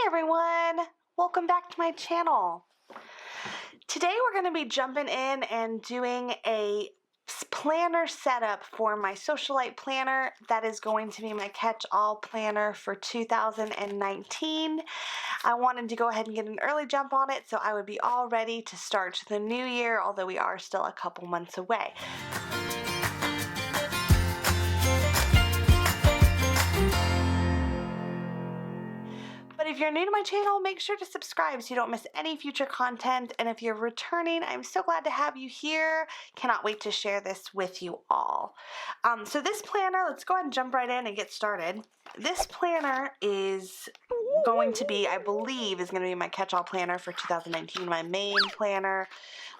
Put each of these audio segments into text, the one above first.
Hey everyone, welcome back to my channel. Today we're going to be jumping in and doing a planner setup for my Socialite planner. That is going to be my catch-all planner for 2019. I wanted to go ahead and get an early jump on it so I would be all ready to start the new year, although we are still a couple months away. But if you're new to my channel, make sure to subscribe so you don't miss any future content. And if you're returning, I'm so glad to have you here. Cannot wait to share this with you all. So this planner, let's go ahead and jump right in and get started. This planner is going to be, I believe, is going to be my catch-all planner for 2019. My main planner,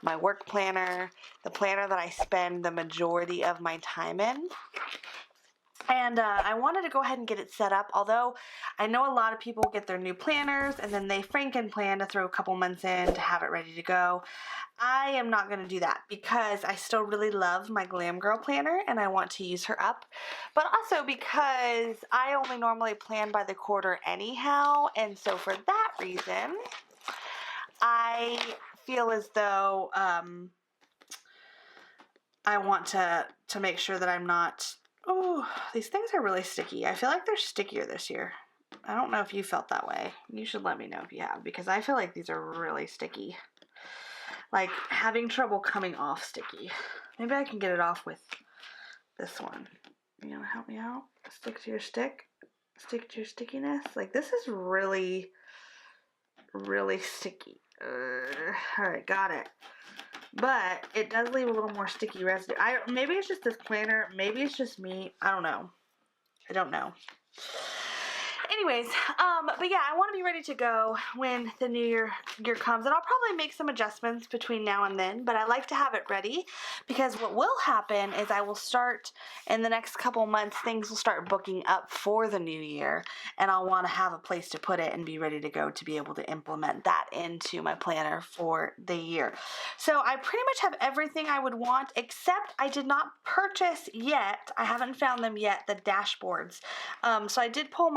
my work planner, the planner that I spend the majority of my time in. And I wanted to go ahead and get it set up, although I know a lot of people get their new planners and then they plan to throw a couple months in to have it ready to go. I am not going to do that because I still really love my Glam Girl planner and I want to use her up, but also because I only normally plan by the quarter anyhow, and so for that reason, I feel as though I want to make sure that I'm not... Oh, these things are really sticky. I feel like they're stickier this year. I don't know if you felt that way. You should let me know if you have, because I feel like these are really sticky. Like having trouble coming off sticky. Maybe I can get it off with this one. You know, help me out? Stick to your stick. Stick to your stickiness. Like this is really, really sticky. Alright, got it. But it does leave a little more sticky residue. Maybe it's just this planner. Maybe it's just me. I don't know. I don't know. Anyways, but yeah, I want to be ready to go when the new year comes, and I'll probably make some adjustments between now and then, but I like to have it ready because what will happen is I will start in the next couple months, things will start booking up for the new year, and I'll want to have a place to put it and be ready to go to be able to implement that into my planner for the year. So I pretty much have everything I would want, except I did not purchase yet, I haven't found them yet, the dashboards. So I did pull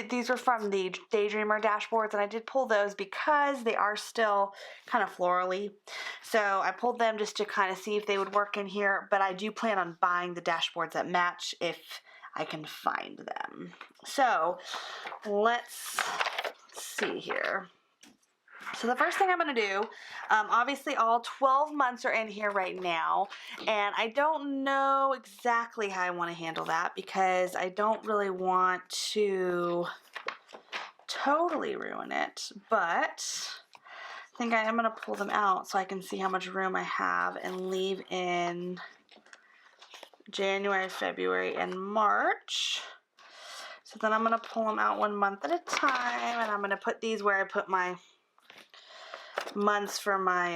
these are from the Daydreamer dashboards, and I did pull those because they are still kind of florally. So I pulled them just to kind of see if they would work in here, but I do plan on buying the dashboards that match if I can find them. So let's see here. So the first thing I'm going to do, obviously all 12 months are in here right now, and I don't know exactly how I want to handle that because I don't really want to totally ruin it, but I think I am going to pull them out so I can see how much room I have and leave in January, February, and March. So then I'm going to pull them out 1 month at a time, and I'm going to put these where I put my months for my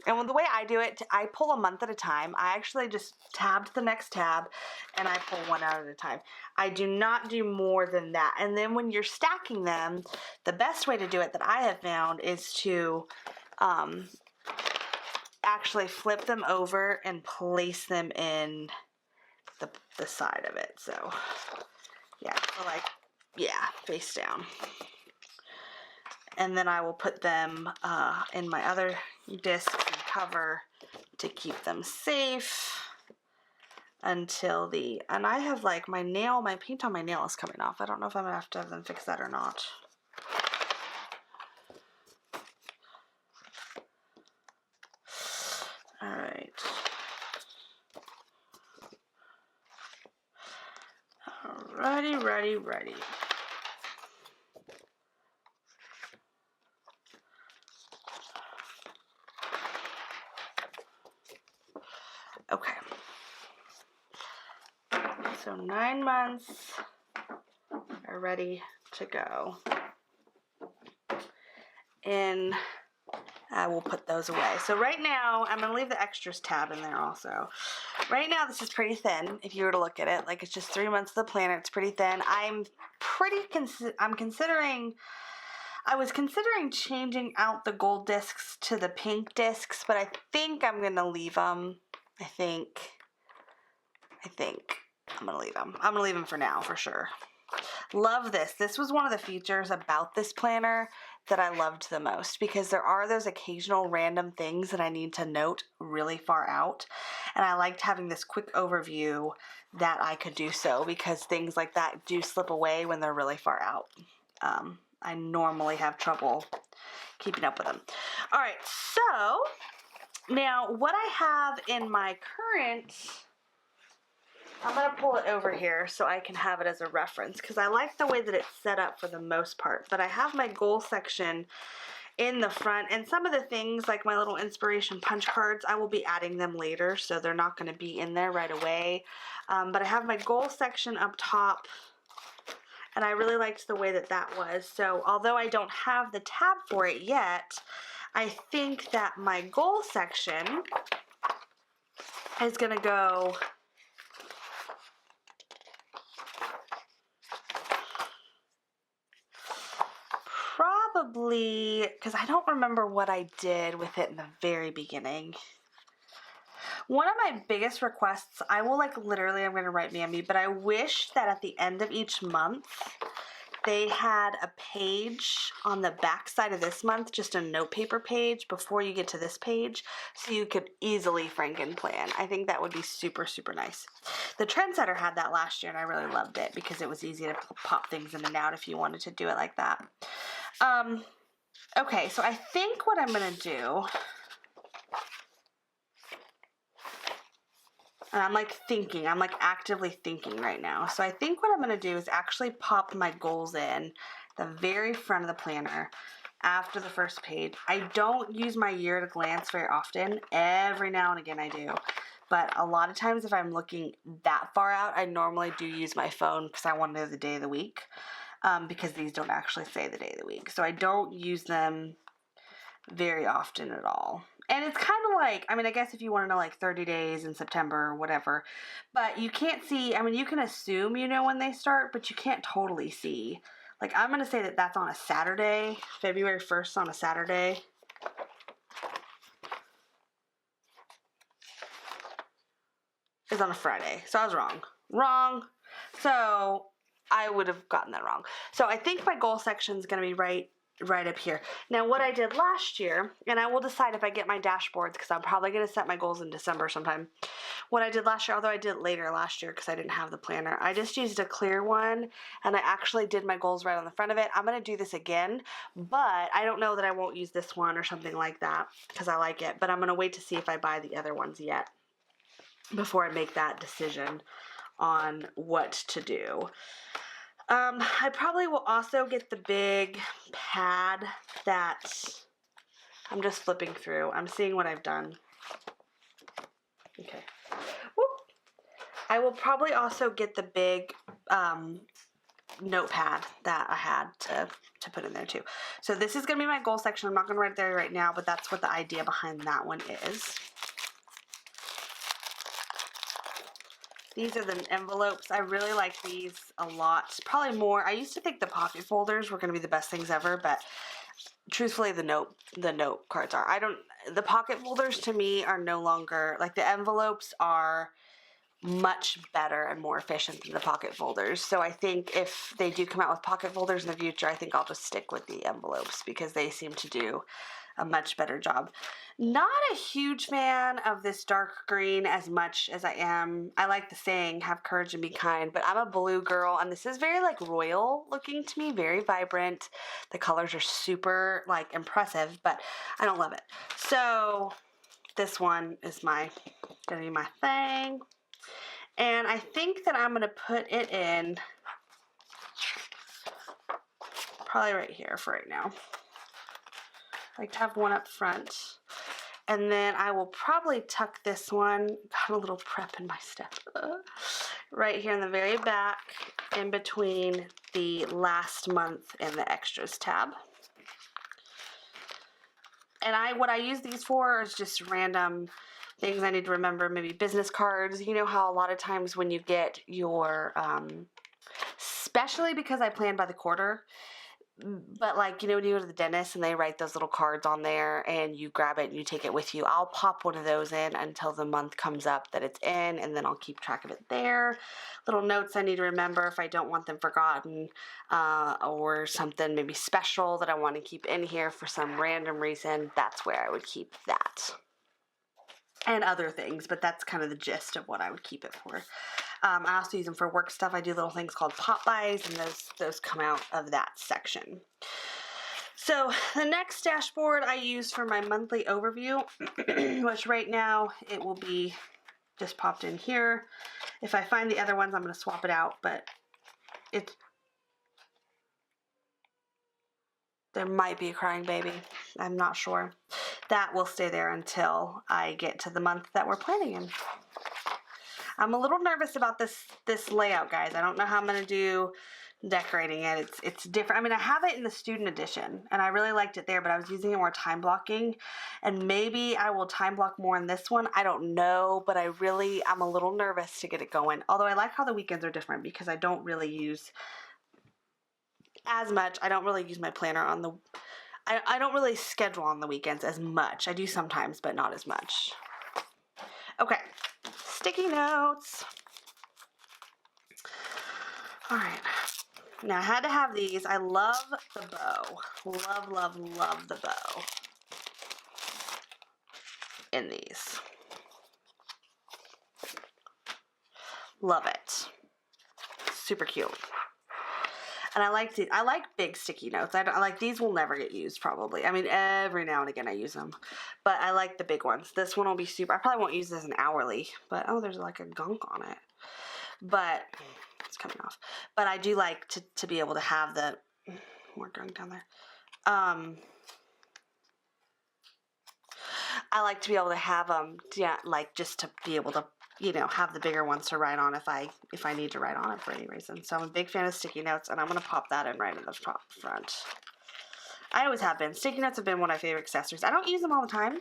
and the way I do it, I pull a month at a time. I actually just tabbed the next tab and I pull one out at a time. I do not do more than that. And then when you're stacking them, the best way to do it that I have found is to actually flip them over and place them in the side of it. So yeah, so like, yeah, face down. And then I will put them in my other discs and cover to keep them safe until and I have like my paint on my nail is coming off. I don't know if I'm going to have them fix that or not. All right. Ready. Okay, so 9 months are ready to go, and I will put those away. So right now, I'm going to leave the extras tab in there also. Right now, this is pretty thin, if you were to look at it. Like, it's just 3 months of the planner. It's pretty thin. I was considering changing out the gold discs to the pink discs, but I think I'm going to leave them. I think I'm going to leave them. I'm going to leave them for now, for sure. Love this. This was one of the features about this planner that I loved the most because there are those occasional random things that I need to note really far out. And I liked having this quick overview that I could do so because things like that do slip away when they're really far out. I normally have trouble keeping up with them. All right, so now what I have in my current, I'm going to pull it over here so I can have it as a reference because I like the way that it's set up for the most part. But I have my goal section in the front, and some of the things like my little inspiration punch cards, I will be adding them later, so they're not going to be in there right away. But I have my goal section up top, and I really liked the way that that was. So although I don't have the tab for it yet, I think that my goal section is going to go probably, because I don't remember what I did with it in the very beginning. One of my biggest requests, I will like literally, I'm going to write MAMBI, but I wish that at the end of each month, they had a page on the back side of this month, just a note paper page before you get to this page, so you could easily franken plan. I think that would be super, super nice. The Trendsetter had that last year, and I really loved it because it was easy to pop things in and out if you wanted to do it like that. Okay, so I think what I'm going to do, and I'm like thinking, I'm like actively thinking right now. So I think what I'm going to do is actually pop my goals in the very front of the planner after the first page. I don't use my year at a glance very often. Every now and again I do. But a lot of times if I'm looking that far out, I normally do use my phone because I want to know the day of the week. Because these don't actually say the day of the week. So I don't use them very often at all. And it's kind of like, I mean, I guess if you want to know like 30 days in September or whatever, but you can't see, I mean, you can assume you know when they start, but you can't totally see. Like, I'm going to say that that's on a Saturday, February 1st on a Saturday. It's on a Friday. So I was wrong. Wrong. So I would have gotten that wrong. So I think my goal section is going to be right up here. Now what I did last year, and I will decide if I get my dashboards because I'm probably going to set my goals in December sometime. What I did last year, although I did it later last year because I didn't have the planner, I just used a clear one and I actually did my goals right on the front of it. I'm going to do this again, but I don't know that I won't use this one or something like that because I like it, but I'm going to wait to see if I buy the other ones yet before I make that decision on what to do. I probably will also get the big pad that I'm just flipping through. I'm seeing what I've done. Okay. Whoop. I will probably also get the big notepad that I had to put in there too. So this is going to be my goal section. I'm not going to write it there right now, but that's what the idea behind that one is. These are the envelopes. I really like these a lot. Probably more. I used to think the pocket folders were going to be the best things ever, but truthfully the note cards are. The pocket folders to me are no longer, like the envelopes are much better and more efficient than the pocket folders. So I think if they do come out with pocket folders in the future, I think I'll just stick with the envelopes because they seem to do a much better job. Not a huge fan of this dark green as much as I am. I like the saying, have courage and be kind, but I'm a blue girl and this is very like royal looking to me, very vibrant. The colors are super like impressive, but I don't love it. So this one is gonna be my thing. And I think that I'm gonna put it in probably right here for right now. I like to have one up front. And then I will probably tuck this one, got a little prep in my stuff, right here in the very back in between the last month and the extras tab. And what I use these for is just random things I need to remember, maybe business cards. You know how a lot of times when you get your, especially because I plan by the quarter, But like, you know, when you go to the dentist and they write those little cards on there and you grab it and you take it with you, I'll pop one of those in until the month comes up that it's in, and then I'll keep track of it there. Little notes I need to remember if I don't want them forgotten, or something maybe special that I want to keep in here for some random reason. That's where I would keep that. And other things, but that's kind of the gist of what I would keep it for. I also use them for work stuff. I do little things called pop buys, and those come out of that section. So the next dashboard I use for my monthly overview, which right now it will be just popped in here. If I find the other ones, I'm going to swap it out, but there might be a crying baby. I'm not sure. That will stay there until I get to the month that we're planning in. I'm a little nervous about this layout, guys. I don't know how I'm going to do decorating it. It's different. I mean, I have it in the student edition, and I really liked it there, but I was using it more time blocking, and maybe I will time block more in this one. I don't know, but I'm a little nervous to get it going. Although I like how the weekends are different because I don't really use as much. I don't really use my planner on the... I don't really schedule on the weekends as much. I do sometimes, but not as much. Okay, sticky notes. All right, now I had to have these. I love the bow. Love, love, love the bow in these. Love it. Super cute. And I like big sticky notes. I like these will never get used probably. I mean, every now and again I use them, but I like the big ones. This one will be super. I probably won't use this an hourly, but oh, there's like a gunk on it. But it's coming off. But I do like to be able to have the more gunk down there. I like to be able to have them, yeah, like just to be able to, you know, have the bigger ones to write on if I need to write on it for any reason. So I'm a big fan of sticky notes, and I'm going to pop that in right in the front. I always have been. Sticky notes have been one of my favorite accessories. I don't use them all the time,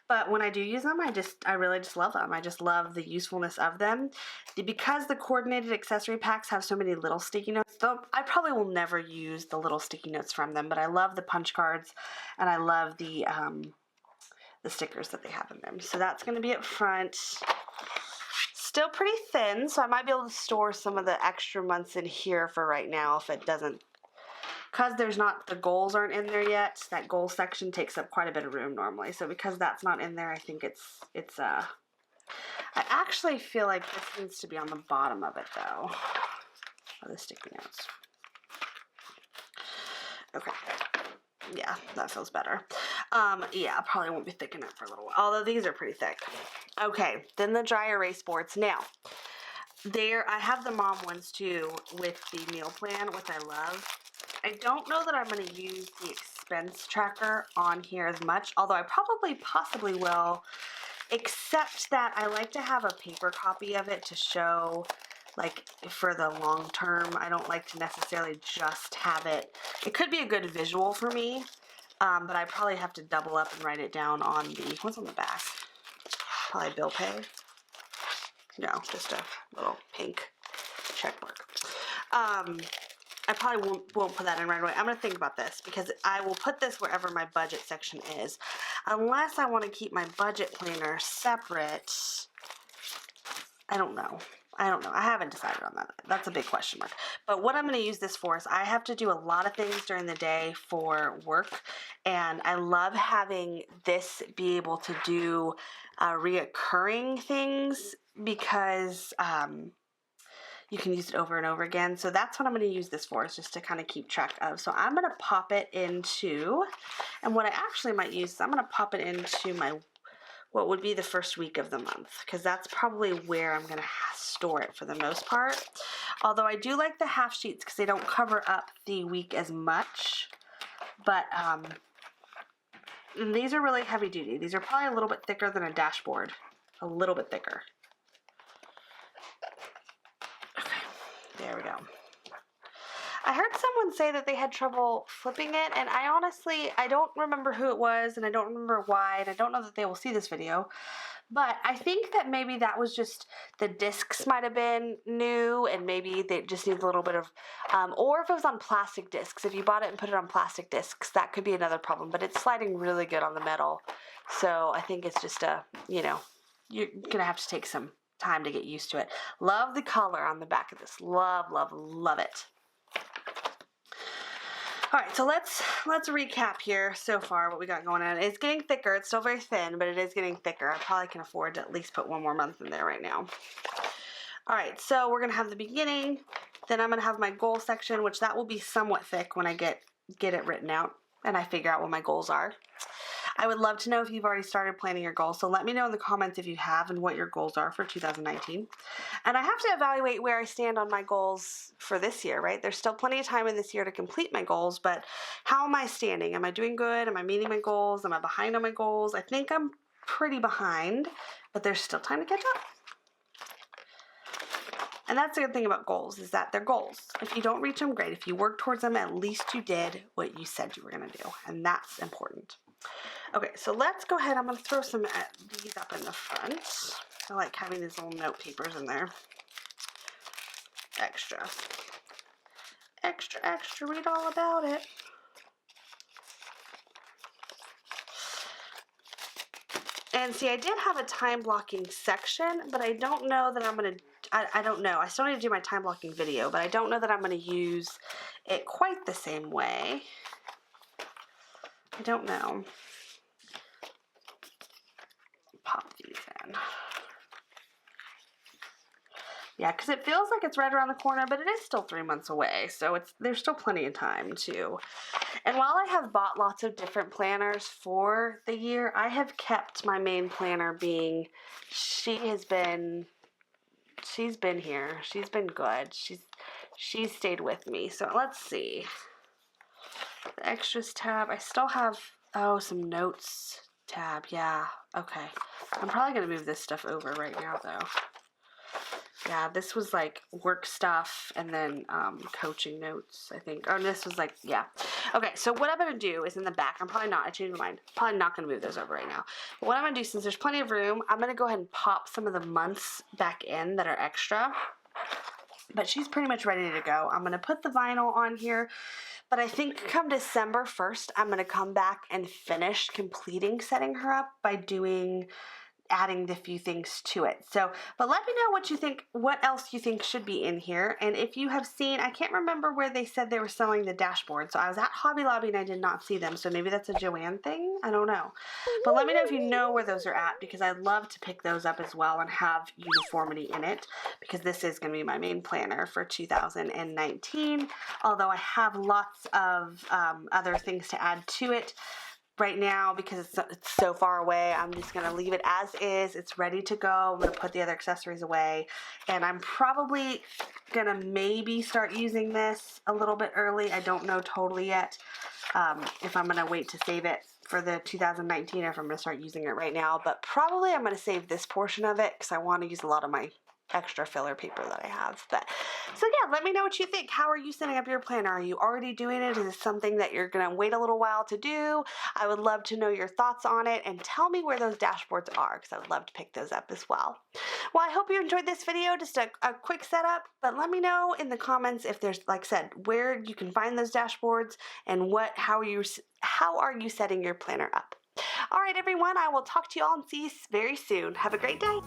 but when I do use them, I really just love them. I just love the usefulness of them. Because the coordinated accessory packs have so many little sticky notes, though I probably will never use the little sticky notes from them, but I love the punch cards, and I love the stickers that they have in them. So that's going to be up front. Still pretty thin, so I might be able to store some of the extra months in here for right now if it doesn't, because the goals aren't in there yet. That goal section takes up quite a bit of room normally. So because that's not in there, I think I actually feel like this needs to be on the bottom of it though, of the sticky notes. Okay. Yeah, that feels better. Yeah, I probably won't be thick enough for a little while, although these are pretty thick. Okay, then the dry erase boards. Now, I have the mom ones too with the meal plan, which I love. I don't know that I'm going to use the expense tracker on here as much, although I possibly will, except that I like to have a paper copy of it to show, like, for the long term. I don't like to necessarily just have it. It could be a good visual for me, but I probably have to double up and write it down on what's on the back? Probably bill pay. No, just a little pink check mark. I probably won't put that in right away. I'm going to think about this because I will put this wherever my budget section is. Unless I want to keep my budget planner separate. I don't know. I haven't decided on that. That's a big question mark. But what I'm going to use this for is I have to do a lot of things during the day for work. And I love having this be able to do reoccurring things because you can use it over and over again. So that's what I'm going to use this for, is just to kind of keep track of. So I'm going to pop it into, and what I actually might use is I'm going to pop it into what would be the first week of the month, because that's probably where I'm going to store it for the most part. Although I do like the half sheets because they don't cover up the week as much. But these are really heavy duty. These are probably a little bit thicker than a dashboard. A little bit thicker. Okay, there we go. I heard someone say that they had trouble flipping it, and I don't remember who it was, and I don't remember why, and I don't know that they will see this video, But I think that maybe that was just the discs might have been new and maybe they just need a little bit of, or if it was on plastic discs. If you bought it and put it on plastic discs, that could be another problem. But it's sliding really good on the metal. So I think it's just you know, you're going to have to take some time to get used to it. Love the color on the back of this. Love, love, love it. All right, so let's recap here so far what we got going on. It's getting thicker. It's still very thin, but it is getting thicker. I probably can afford to at least put one more month in there right now. All right, so we're gonna have the beginning, then I'm gonna have my goal section, which that will be somewhat thick when I get it written out and I figure out what my goals are. I would love to know if you've already started planning your goals, so let me know in the comments if you have and what your goals are for 2019. And I have to evaluate where I stand on my goals for this year, right? There's still plenty of time in this year to complete my goals, but how am I standing? Am I doing good? Am I meeting my goals? Am I behind on my goals? I think I'm pretty behind, but there's still time to catch up. And that's the good thing about goals, is that they're goals. If you don't reach them, great. If you work towards them, at least you did what you said you were going to do, and that's important. Okay, so let's go ahead. I'm going to throw some of these up in the front. I like having these little note papers in there. Extra. Extra, extra. Read all about it. And see, I did have a time blocking section, but I don't know that I'm going to, I don't know. I still need to do my time blocking video, but I don't know that I'm going to use it quite the same way. I don't know. Pop these in. Yeah, because it feels like it's right around the corner, but it is still 3 months away, so there's still plenty of time too. And while I have bought lots of different planners for the year, I have kept my main planner being, she's been here. She's been good. She's stayed with me. So let's see. The extras tab. I still have, some notes tab. Yeah. Okay. I'm probably going to move this stuff over right now though. Yeah, this was like work stuff and then coaching notes, I think. Oh, this was like, yeah. Okay, so what I'm going to do is in the back, I changed my mind. Probably not going to move those over right now. But what I'm going to do, since there's plenty of room, I'm going to go ahead and pop some of the months back in that are extra. But she's pretty much ready to go. I'm going to put the vinyl on here. But I think come December 1st, I'm going to come back and finish completing setting her up by adding the few things to it. So, but let me know what you think, what else you think should be in here. And if you have seen, I can't remember where they said they were selling the dashboard. So I was at Hobby Lobby and I did not see them. So maybe that's a Joanne thing. I don't know. But let me know if you know where those are at, because I'd love to pick those up as well and have uniformity in it, because this is going to be my main planner for 2019. Although I have lots of other things to add to it. Right now, because it's so far away, I'm just going to leave it as is. It's ready to go. I'm going to put the other accessories away. And I'm probably going to maybe start using this a little bit early. I don't know totally yet if I'm going to wait to save it for the 2019 or if I'm going to start using it right now. But probably I'm going to save this portion of it because I want to use a lot of my extra filler paper that I have. But so yeah, let me know what you think. How are you setting up your planner? Are you already doing it? Is it something that you're gonna wait a little while to do? I would love to know your thoughts on it, and tell me where those dashboards are, because I would love to pick those up as well. Well, I hope you enjoyed this video, just a quick setup, but let me know in the comments if there's, like I said, where you can find those dashboards and how are you setting your planner up. All right, everyone, I will talk to you all and see you very soon. Have a great day.